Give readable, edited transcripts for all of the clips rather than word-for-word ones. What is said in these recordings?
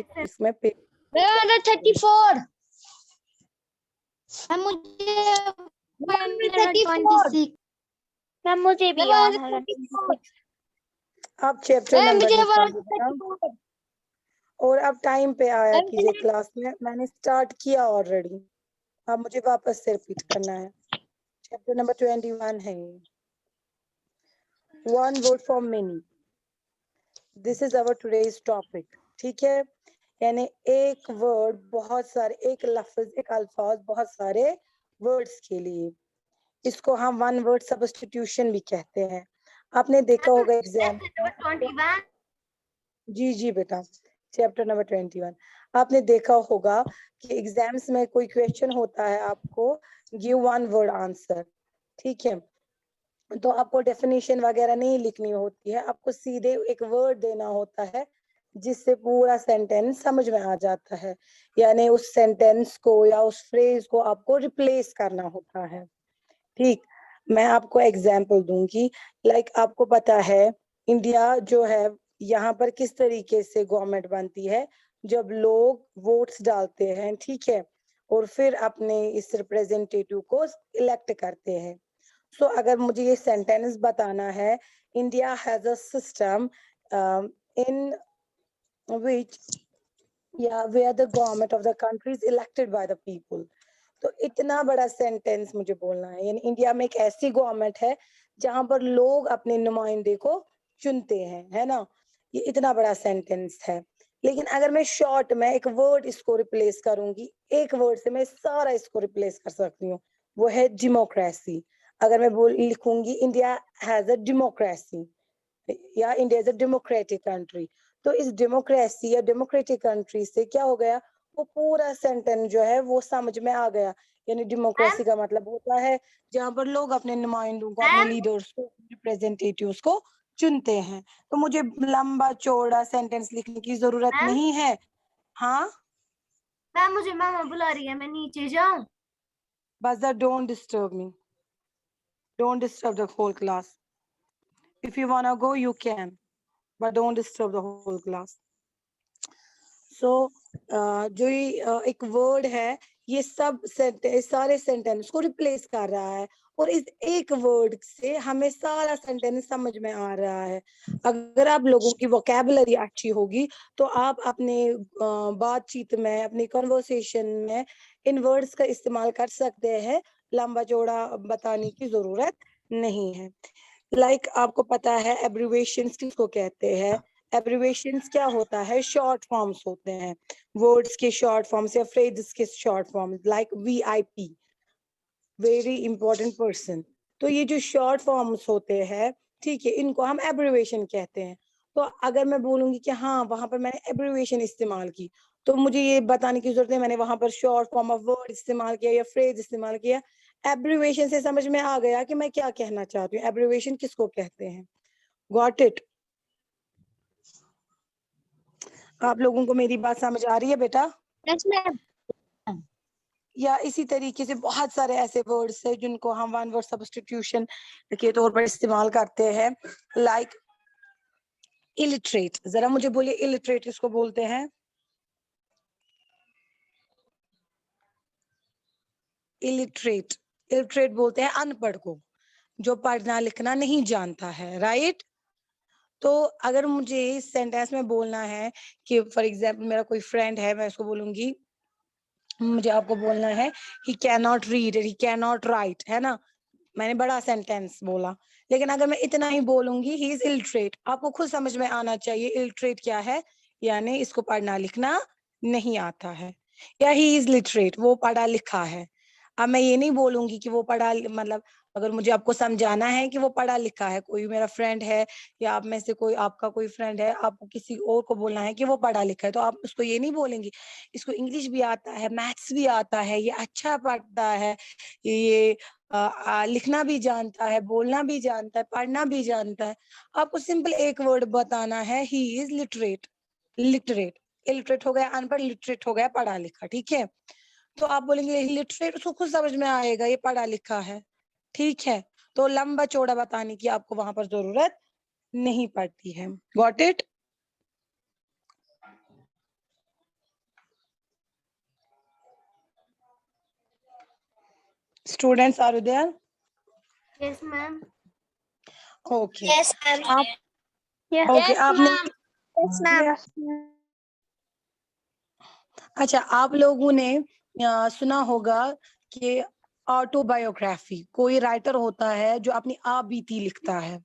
इसमें पे 134 मुझे 126 मैम मुझे भी 134 आप चैप्टर नंबर मुझे निकालिए बेटा 134 और अब टाइम पे आया मैम कीजिए क्लास में। मैंने स्टार्ट किया ऑलरेडी, अब मुझे वापस से रिपीट करना है। चैप्टर नंबर 21 है ये। One word for many, this is our today's topic. ठीक है, यानी एक वर्ड बहुत सारे, एक लफ्ज, एक अल्फाज बहुत सारे वर्ड्स के लिए, इसको हम वन वर्ड सब्स्टिट्यूशन भी कहते हैं। आपने देखा होगा एग्जाम में, जी जी बेटा, चैप्टर नंबर 21 आपने देखा होगा कि एग्जाम्स में कोई क्वेश्चन होता है, आपको गिव वन वर्ड आंसर। ठीक है, तो आपको डेफिनेशन वगैरह नहीं लिखनी होती है, आपको सीधे एक वर्ड देना होता है जिससे पूरा सेंटेंस समझ में आ जाता है। यानी उस सेंटेंस को या उस फ्रेज को आपको रिप्लेस करना होता है। ठीक, मैं आपको एग्जाम्पल दूंगी। लाइक आपको पता है इंडिया जो है, यहाँ पर किस तरीके से गवर्नमेंट बनती है, जब लोग वोट्स डालते हैं, ठीक है, और फिर अपने इस रिप्रेजेंटेटिव को इलेक्ट करते हैं। सो अगर मुझे ये सेंटेंस बताना है, India has a system in which या where the government of the country is elected by the people, तो इतना बड़ा सेंटेंस मुझे बोलना है। यानी इंडिया में एक ऐसी गवर्नमेंट है जहां पर लोग अपने नुमाइंदे को चुनते हैं, है ना। ये इतना बड़ा सेंटेंस है। लेकिन अगर मैं शॉर्ट में एक वर्ड इसको रिप्लेस करूंगी, एक वर्ड से मैं सारा इसको रिप्लेस कर सकती हूँ, वो है डेमोक्रेसी। अगर मैं लिखूंगी इंडिया हैज अ डेमोक्रेसी या India is a democratic country, तो इस डेमोक्रेसी या डेमोक्रेटिक कंट्री से क्या हो गया, वो पूरा सेंटेंस जो है वो समझ में आ गया। यानी डेमोक्रेसी का मतलब होता है जहां पर लोग अपने नुमाइंदों को, अपने लीडर्स को, रिप्रेजेंटेटिव्स को चुनते हैं। तो मुझे लंबा चौड़ा सेंटेंस लिखने की जरूरत नहीं है। हाँ मैम मुझे मामा बुला रही है, मैं नीचे जाऊं? बस don't disturb me, don't disturb the whole class. If you wanna go, you can, but don't disturb the whole class. So, जो ये एक वर्ड है, ये सब सारे सेंटेंस को रिप्लेस कर रहा है, और इस एक वर्ड से हमें सारा सेंटेंस समझ में आ रहा है। अगर आप लोगों की वोकैबुलरी अच्छी होगी तो आप अपने बातचीत में, अपनी कन्वर्सेशन में इन वर्ड्स का इस्तेमाल कर सकते हैं। लंबा चौड़ा बताने की जरूरत नहीं है। लाइक आपको पता है एब्रिविएशंस किसको कहते हैं? एब्रिविएशंस क्या होता है? शॉर्ट फॉर्म्स होते हैं, वर्ड्स के शॉर्ट फॉर्म्स या फ्रेजेस के short forms, like VIP, very important person. तो ये जो शॉर्ट फॉर्म्स होते हैं, ठीक है, इनको हम एब्रिविएशन कहते हैं। तो अगर मैं बोलूंगी कि हाँ वहां पर मैंने एब्रिविएशन इस्तेमाल की, तो मुझे ये बताने की जरूरत है मैंने वहां पर शॉर्ट फॉर्म ऑफ वर्ड इस्तेमाल किया या फ्रेज इस्तेमाल किया। एब्रिविएशन से समझ में आ गया कि मैं क्या कहना चाहती हूँ, एब्रिविएशन किसको कहते हैं। Got it? आप लोगों को मेरी बात समझ आ रही है बेटा? Yes ma'am. या इसी तरीके से बहुत सारे ऐसे वर्ड्स हैं जिनको हम वन वर्ड सब्स्टिट्यूशन के तौर पर इस्तेमाल करते हैं। लाइक इलिटरेट, जरा मुझे बोलिए इलिटरेट किसको बोलते हैं? इलिटरेट, इलिटरेट बोलते हैं अनपढ़ को, जो पढ़ना लिखना नहीं जानता है, राइट। तो अगर मुझे इस सेंटेंस में बोलना है कि फॉर एग्जाम्पल मेरा कोई फ्रेंड है, मैं उसको बोलूंगी, मुझे आपको बोलना है he can not read, he can not right, है ना। मैंने बड़ा सेंटेंस बोला, लेकिन अगर मैं इतना ही बोलूंगी ही इज इलिटरेट, आपको खुद समझ में आना चाहिए इलिटरेट क्या है, यानी इसको पढ़ना लिखना नहीं आता है, या ही इज लिटरेट, वो पढ़ा लिखा है। अब मैं ये नहीं बोलूंगी कि वो पढ़ा, मतलब अगर मुझे आपको समझाना है कि वो पढ़ा लिखा है, कोई मेरा फ्रेंड है या आप में से कोई, आपका कोई फ्रेंड है, आपको किसी और को बोलना है कि वो पढ़ा लिखा है, तो आप उसको ये नहीं बोलेंगी इसको इंग्लिश भी आता है, मैथ्स भी आता है, ये अच्छा पढ़ता है, ये लिखना भी जानता है, बोलना भी जानता है, पढ़ना भी जानता है। आपको सिंपल एक वर्ड बताना है, he is literate. Literate, illiterate हो गया अनपढ़, लिटरेट हो गया पढ़ा लिखा, ठीक है। तो आप बोलेंगे लिटरेट, उसको खुद समझ में आएगा ये पढ़ा लिखा है, ठीक है। तो लंबा चौड़ा बताने की आपको वहां पर जरूरत नहीं पड़ती है। Got it? Students, are you there? Yes, ma'am. Okay. Yes, ma'am. आप Yes, okay, आपने Yes, ma'am. अच्छा, आप लोगों ने सुना होगा कि ऑटोबायोग्राफी, कोई राइटर होता है जो अपनी आप बीती लिखता है,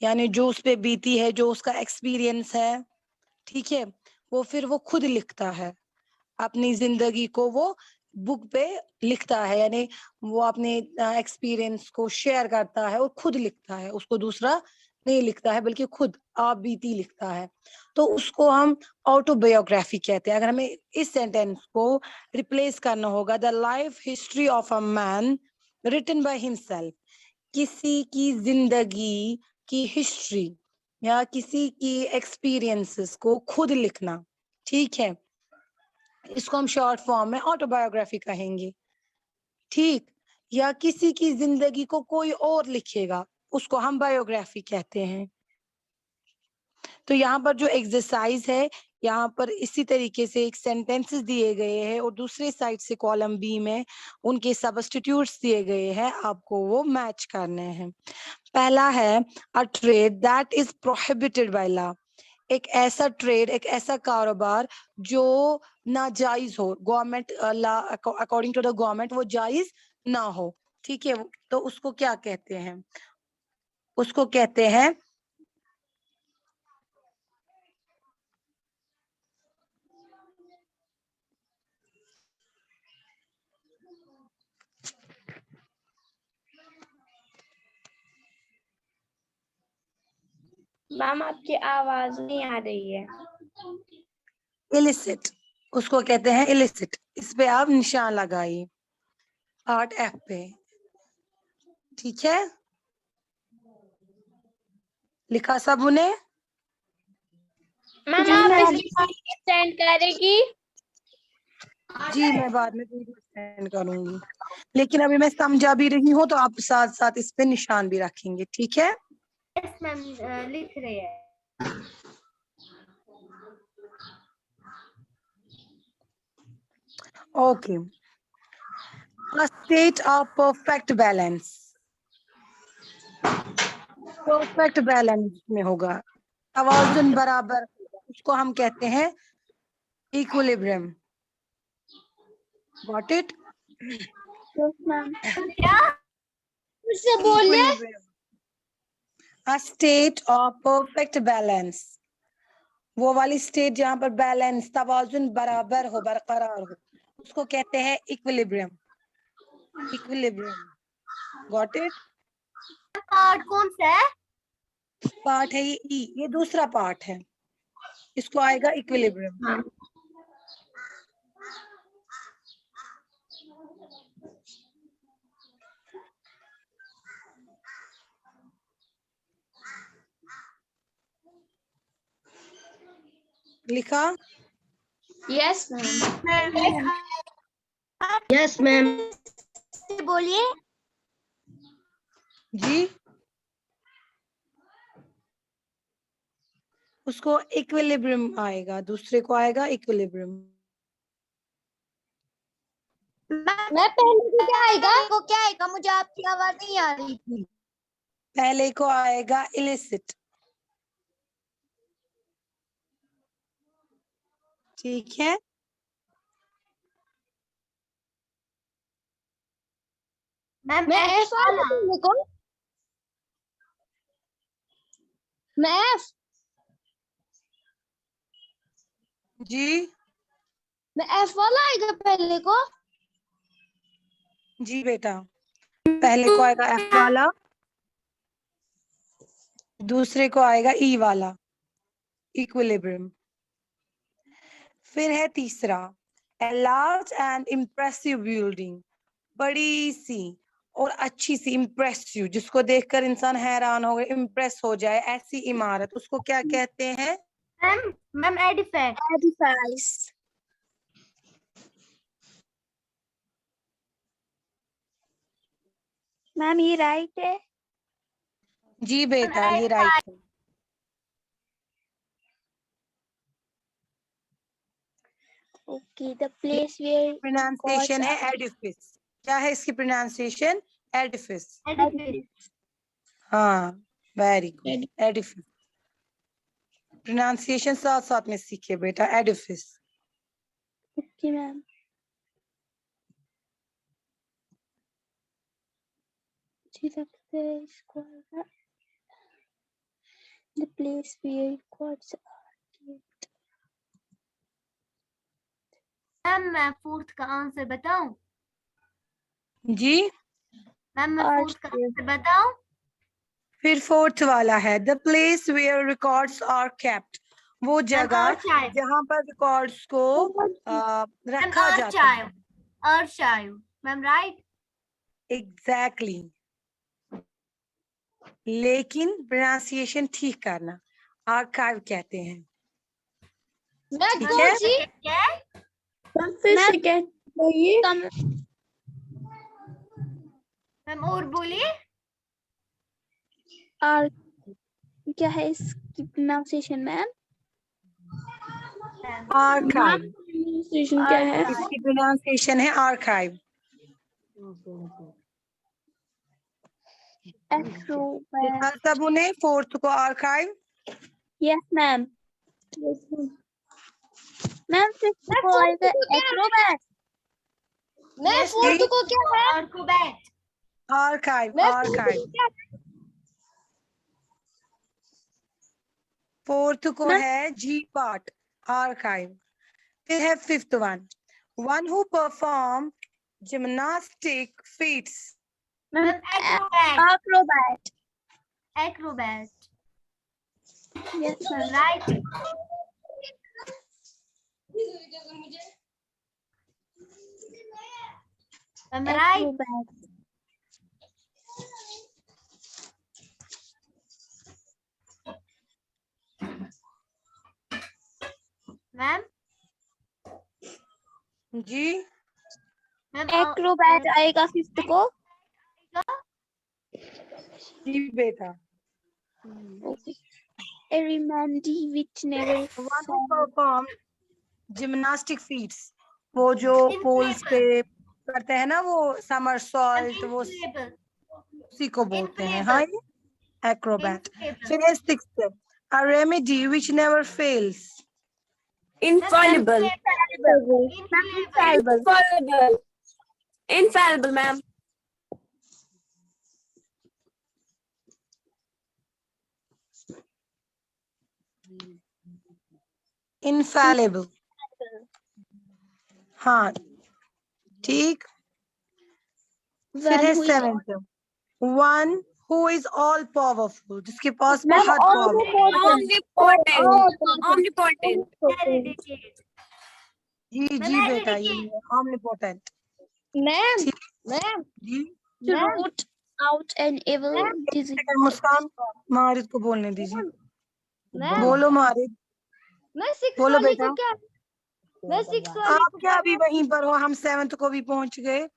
यानी जो उस पे बीती है, जो उसका एक्सपीरियंस है, ठीक है, वो फिर वो खुद लिखता है, अपनी जिंदगी को वो बुक पे लिखता है, यानी वो अपने एक्सपीरियंस को शेयर करता है और खुद लिखता है, उसको दूसरा नहीं लिखता है बल्कि खुद आप बीती लिखता है, तो उसको हम ऑटोबायोग्राफी कहते हैं। अगर हमें इस सेंटेंस को रिप्लेस करना होगा, the life history of a man written by himself, किसी की जिंदगी की हिस्ट्री या किसी की एक्सपीरियंसेस को खुद लिखना, ठीक है, इसको हम शॉर्ट फॉर्म में ऑटोबायोग्राफी कहेंगे, ठीक। या किसी की जिंदगी को कोई और लिखेगा, उसको हम बायोग्राफी कहते हैं। तो यहाँ पर जो एक्सरसाइज है, यहाँ पर इसी तरीके से एक सेंटेंसेस दिए गए हैं और दूसरे साइड से कॉलम बी में उनके सब्स्टिट्यूट्स दिए गए हैं, आपको वो मैच करने हैं। पहला है a trade that is prohibited by law, एक ऐसा ट्रेड, एक ऐसा कारोबार जो नाजायज हो, government according to the government वो जायज ना हो, ठीक है, तो उसको क्या कहते हैं? उसको कहते हैं मैम आपकी आवाज नहीं आ रही है। इलिसिट, उसको कहते हैं इलिसिट। इस पे आप निशान लगाइए पार्ट एफ पे, ठीक है, लिखा सबने? मैम आप इसकी सेंड करेगी? जी मैं बाद में वीडियो सेंड करूंगी, लेकिन अभी मैं समझा भी रही हूँ तो आप साथ साथ इस पे निशान भी रखेंगे, ठीक है? Yes, ma'am. लिख रहे हैं. Okay, a state of perfect balance, perfect balance में होगा, तवाजुन बराबर, उसको हम कहते हैं इक्विलिब्रियम। Got it? क्या? मुझसे बोलिए। a state of perfect balance, वो वाली स्टेट जहाँ पर बैलेंस, तवाजुन बराबर हो, बरकरार हो, उसको कहते हैं equilibrium. Equilibrium, got it? Part कौन सा है? पार्ट है ये ई, ये दूसरा पार्ट है, इसको आएगा इक्विलिब्रियम। लिखा? Yes ma'am. Yes ma'am. बोलिए. जी, उसको इक्विलिब्रियम आएगा, दूसरे को आएगा इक्विलिब्रियम। मैं पहले को क्या आएगा? को क्या आएगा? मुझे आपकी आवाज नहीं आ रही थी। पहले को आएगा इलिसिट, ठीक है, मैम मैं एफ एफ वाला. पहले को। मैं एफ। जी मैं एफ वाला आएगा पहले को। जी बेटा, पहले को आएगा एफ वाला, दूसरे को आएगा ई वाला, इक्विलिब्रियम। फिर है तीसरा, a large and impressive building, बड़ी सी और अच्छी सी, इम्प्रेसिव, जिसको देखकर इंसान हैरान हो, इम्प्रेस हो जाए, ऐसी इमारत, उसको क्या कहते हैं? मैम एडिफैक्ट. एडिफाइस। मैम ये राइट है। जी बेटा ये राइट है। Okay the place where pronunciation है एडिफिस, क्या है इसकी प्रोनाउंसिएशन? एडिफिस। edifice, हाँ, वेरी गुड, एडिफिस। प्रोनाउंसिएशन साथ साथ में सीखे बेटा, edifice. Okay ma'am. The place where quads are. Ma'am मैं फोर्थ का आंसर बताऊं? जी, मैम मैं Arch फोर्थ का आंसर बताऊं? फिर फोर्थ वाला है the place where records are kept, वो जगह archive. जहाँ पर रिकॉर्ड्स को मैम रखा जाता है। archive, archive, ma'am right? Exactly, लेकिन प्रोनाउंसिएशन ठीक करना, आर्काइव कहते हैं। मैं ठीक कौन है? सी? क्या? फिर से कहते मैम और बोलिए। आर क्या है इसकी प्रोनाउंसिएशन मैम? आर्काइव, प्रोनाउंसिएशन क्या है? इसकी प्रोनाउंसिएशन है आर्काइव। देखा सब उन्हें फोर्थ को archive. Yes ma'am. Ma'am fifth को आएगा Acrobat. Ma'am Yes, fourth please. को क्या है? आर्कोबैट। Archive, archive. फोर्थ को है जी पार्ट, आर्काइव। फिर है fifth one who perform gymnastic feats. Ma'am acrobat, acrobat. Acrobat, yes ma'am. Right? Ma'am right? Acrobat. Ma'am जी, मैम एक्रोबैट आएगा फिफ्थ को। जी बेटा। एरिमेंडी which never one who perform gymnastic feats, वो जो पोल्स पे करते हैं ना, वो समरसॉल्ट, वो Inflatable. उसी को बोलते हैं। हाँ, ये एक्रोबैट। फिर है sixth, a remedy which never fails. Infallible. Infallible. Infallible. Infallible, ma'am. Infallible. हाँ, ठीक। फिर है seventh, one who is all powerful, जिसके पास बहुत पावर। Omnipotent. Omnipotent. Eradicate. जी जी बेटा, ये omnipotent। मैम ठीक, मैम जी। to root out an evil disease. Muskan, मारिद को बोलने दीजिए। मैम बोलो मारिद, मैं सिक्स बोलो वाली बेटा। को क्या? मैं सिक्स वाली आप को क्या अभी वहीं पर हो? हम सेवेंथ को भी पहुंच गए।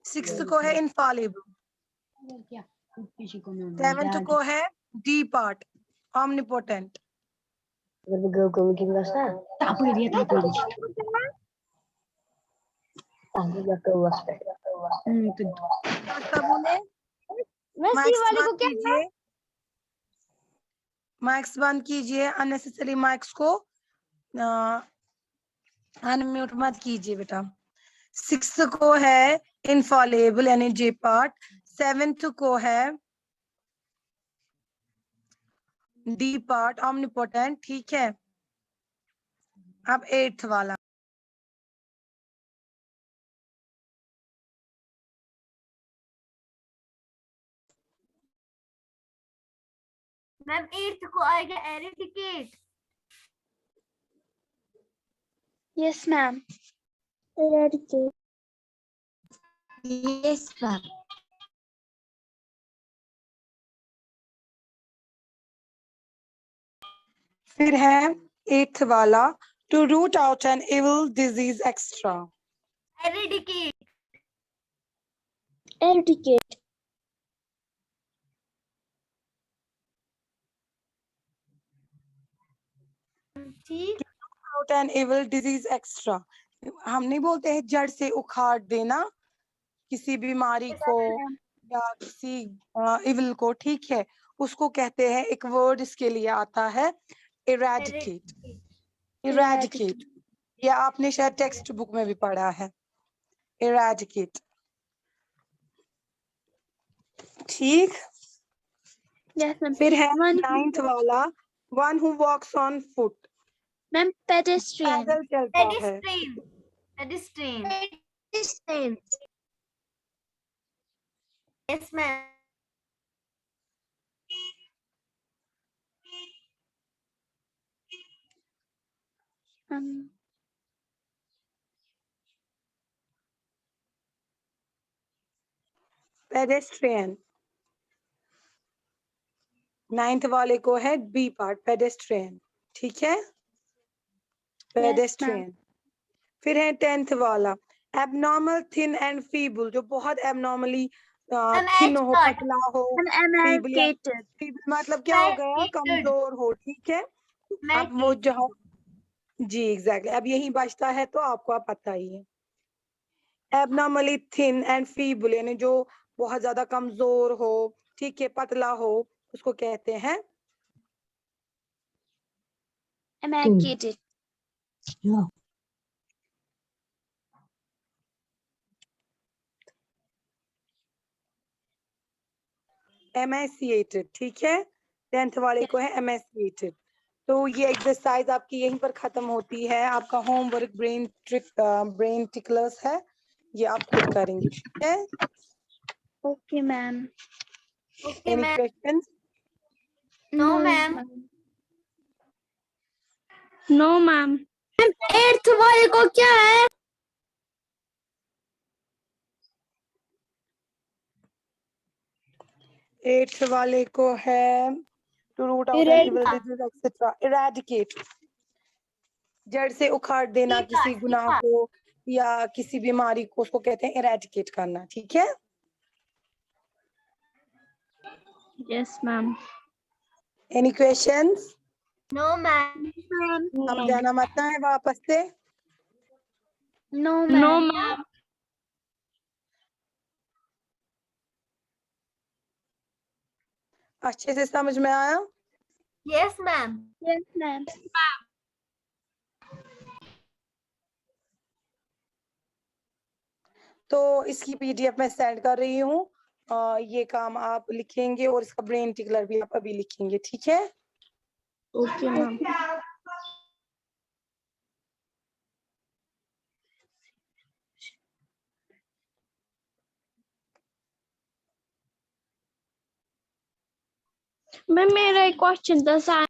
सिक्स्थ को है इनफॉलिबल, सेवेंथ को है डी पार्ट, omnipotent। मैं सी माइक्स वाली को बंद क्या? कीजिए, माइक्स बंद कीजिए, अननेसेसरी माइक्स को अनम्यूट मत कीजिए बेटा। सिक्स्थ को है इनफॉलेबल यानी जे पार्ट, सेवेंथ को है डी पार्ट, omnipotent। ठीक है, अब एट्थ वाला, मैम एट्थ को आएगा eradicate. Yes ma'am. eradicate. Yes, ma'am. फिर है एट्थ वाला, to root out an evil disease extra. Eradicate. eradicate. ठीक। Out an evil disease extra, हम नहीं बोलते हैं जड़ से उखाड़ देना, किसी बीमारी को या किसी इविल को, ठीक है, उसको कहते हैं, एक वर्ड इसके लिए आता है, इरेडिकेट। इरेडिकेट, ये आपने शायद टेक्स्ट बुक में भी पढ़ा है, इरेडिकेट। ठीक, फिर है 9th वाला, one who walks on foot, ma'am pedestrian. पैदल चलता है। Pedestrian. Yes, ma'am. Pedestrian, 9th वाले को है बी पार्ट, पेडेस्ट्रियन, ठीक है, पेडेस्ट्रियन। फिर है 10th वाला, एबनॉर्मल, थिन एंड फीबल, जो बहुत एबनॉर्मली थिन हो, पतला हो, feeble मतलब क्या हो गया, कमजोर हो, ठीक है। अब वो जो, जी एग्जैक्टली, अब यही बचता है तो आपको आप पता ही है। एबनॉर्मली थिन एंड फीबल यानी जो बहुत ज्यादा कमजोर हो, ठीक है, पतला हो, उसको कहते हैं emaciated। एमेसिएटेड, ठीक है, 10th वाले को है एमेसिएटेड। तो ये एक्सरसाइज आपकी यहीं पर खत्म होती है। आपका होमवर्क ब्रेन टिकलर्स है, ये आप खुद करेंगे, ठीक है। Okay ma'am. Okay, any ma'am. Questions? No, ma'am. No ma'am. 8th वाले को क्या है? 8th वाले को है to root out an evil disease etcetera, eradicate, जड़ से उखाड़ देना किसी गुनाह को या किसी बीमारी को, उसको कहते हैं इरेडिकेट करना, ठीक है। Yes ma'am. Any questions? No, ma'am. समझाना मत है वापस से। No ma'am. अच्छे से समझ में आया? Yes, ma'am. Yes ma'am. तो इसकी पीडीएफ मैं सेंड कर रही हूँ, ये काम आप लिखेंगे और इसका ब्रेन टिकलर भी आप अभी लिखेंगे, ठीक है। Okay ma'am. मैम मेरा एक क्वेश्चन था,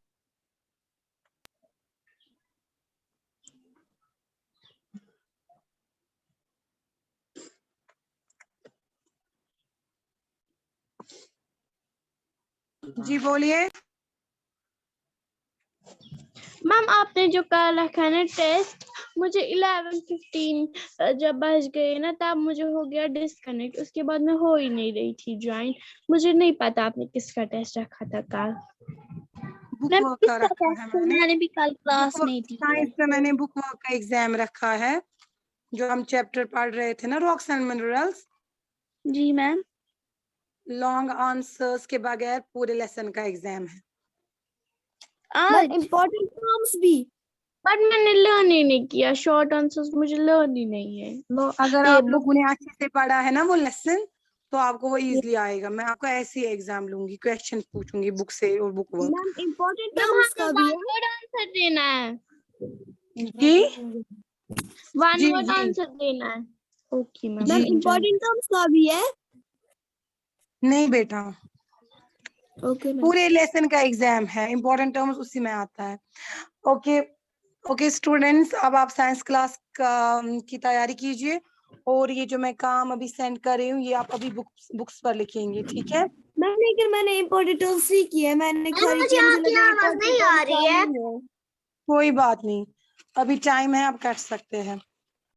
जी बोलिए। मैम आपने जो कल रखा है ना टेस्ट, मुझे 11:15 जब बज गए ना तब मुझे हो गया डिस्कनेक्ट, उसके बाद मैं हो ही नहीं रही थी ज्वाइन। मुझे नहीं पता आपने किसका टेस्ट रखा था कल। बुक मैम वर्क का किसका रखा है टेस्ट? मैंने, मैंने भी कल क्लास नहीं दी है। साइंस में मैंने बुक वर्क का एग्जाम रखा है, जो हम चैप्टर पढ़ रहे थे ना, रॉक्स एंड मिनरल्स, जी मैम। लॉन्ग आंसर्स के बगैर पूरे लेसन का एग्जाम है। आज इम्पोर्टेंट टर्म्स भी, बट मैंने लर्न ही नहीं किया, शॉर्ट आंसर्स मुझे लर्न ही नहीं है। अगर ये आप लोगों ने अच्छे से पढ़ा है ना वो लेसन, तो आपको वो इजीली आएगा। मैं आपको ऐसे ही एग्जाम लूंगी, क्वेश्चन पूछूंगी बुक से और book work. Ma'am important terms का भी है, आंसर देना है जी वन जी वर्ड जी आंसर देना है। Okay ma'am. जी इम्पोर्टेंट टर्म्स का भी है? नहीं बेटा, ओके मैम। पूरे लेसन का एग्जाम है, इंपॉर्टेंट टर्म्स उसी में आता है। ओके ओके स्टूडेंट्स, अब आप साइंस क्लास की तैयारी कीजिए, और ये जो मैं काम अभी सेंड कर रही हूँ ये आप अभी बुक्स पर लिखेंगे, ठीक है। मैम लेकिन मैंने इम्पोर्टेंट टर्म्स ही किया है, मैंने मुझे आपकी आवाज नहीं आ रही है। कोई बात नहीं, अभी टाइम है, आप कर सकते हैं।